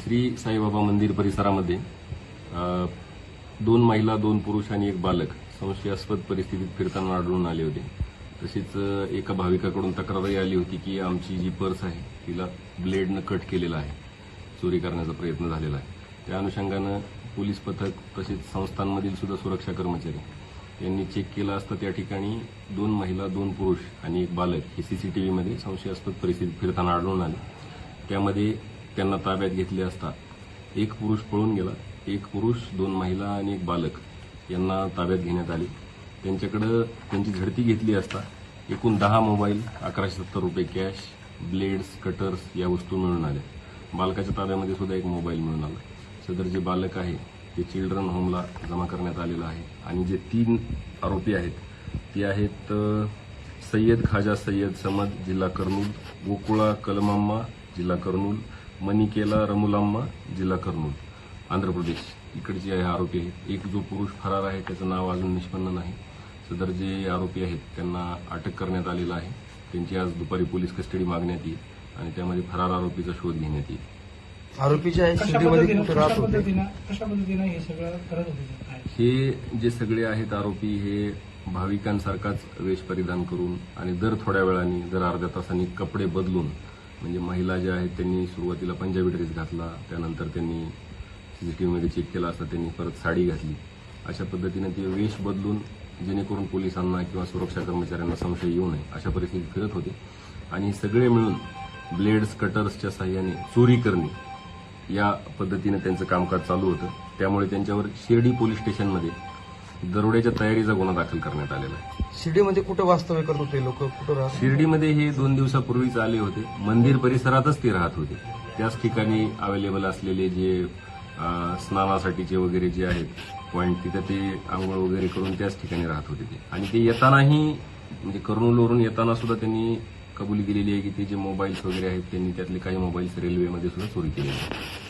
श्री साईबाबा मंदिर परिसरामध्ये 2 महिला 2 पुरुष आणि 1 बालक संशयास्पद परिस्थितीत फिरताना आढळून आले होते। तसेच एका भाविकाकडून तक्रारही आली होती की आमची जी पर्स आहे तिला ब्लेडनं कट केलेला आहे, चोरी करण्याचा प्रयत्न झालेला आहे। त्या अनुषंगानं पोलीस पथक तसेच संस्थांमधील सुद्धा सुरक्षा कर्मचारी यांनी चेक केलं असता त्या ठिकाणी 2 महिला 2 पुरुष आणि 1 बालक हे सीसीटीव्हीमध्ये संशयास्पद परिस्थितीत फिरताना आढळून आले। त्यामध्ये त्यांना ताब्यात घेतले असता 1 पुरुष पळून गेला, 1 पुरुष 2 महिला आणि 1 बालक यांना ताब्यात घेण्यात आले। त्यांच्याकडे त्यांची झडती घेतली असता एकूण 10 मोबाईल, 1170 रुपये कॅश, ब्लेड्स, कटर्स या वस्तू मिळून आल्या। बालकाच्या ताब्यामध्ये सुद्धा 1 मोबाईल मिळून आला। सदर जे बालक आहे ते चिल्ड्रन होमला जमा करण्यात आलेलं आहे। आणि जे 3 आरोपी आहेत ते आहेत सय्यद खाजा सय्यद समद जिल्हा कर्नूल, गोकुळा कलमाम्मा जिल्हा कर्नूल, मनिकेला रमुलाम्मा जिल्हा कर्नूल आंध्र प्रदेश इकडचे हे आरोपी आहेत। एक जो पुरुष फरार आहे त्याचं नाव अजून निष्पन्न नाही। सदर जे आरोपी आहेत त्यांना अटक करण्यात आलेला आहे। त्यांची आज दुपारी पोलीस कस्टडी मागण्यात येईल आणि त्यामध्ये फरार आरोपीचा शोध घेण्यात येईल। आरोपीच्या शिर्डीमध्ये कुठे राहत होते? कशा पद्धतीने हे सगळं करत होते? हे जे सगळे आहेत आरोपी हे भाविकांसारखाच वेश परिधान करून आणि दर थोड्या वेळाने दर अर्ध्या तासांनी कपडे बदलून, म्हणजे महिला ज्या आहेत त्यांनी सुरुवातीला पंजाबी ड्रेस घातला, त्यानंतर त्यांनी सीसीटीव्हीमध्ये चेक केला असता त्यांनी परत साडी घातली। अशा पद्धतीने ते वेश बदलून जेणेकरून पोलिसांना किंवा सुरक्षा कर्मचाऱ्यांना संशय येऊ नये अशा परिस्थितीत फिरत होते। आणि सगळे मिळून ब्लेड्स, कटर्सच्या साह्याने चोरी करणे या पद्धतीने त्यांचं कामकाज चालू होतं। त्यामुळे त्यांच्यावर शिर्डी पोलीस स्टेशनमध्ये दरोड्याच्या तयारीचा गुन्हा दाखल करण्यात आलेला आहे। शिर्डीमध्ये कुठे वास्तव्य करत होते लोक? कुठे राहत? शिर्डीमध्ये हे 2 दिवसापूर्वीच आले होते। मंदिर परिसरातच ते राहत होते। त्याच ठिकाणी अवेलेबल असलेले जे स्नानासाठीचे वगैरे जे आहेत पॉईंट, तिथे ते आंघोळ वगैरे करून त्याच ठिकाणी राहत होते ते। आणि ते येतानाही म्हणजे कर्नूलवरून येताना सुद्धा त्यांनी कबुली केलेली आहे की ते जे मोबाईल्स वगैरे आहेत त्यांनी त्यातले काही मोबाईल्स रेल्वेमध्ये सुद्धा चोरी केलेले आहेत।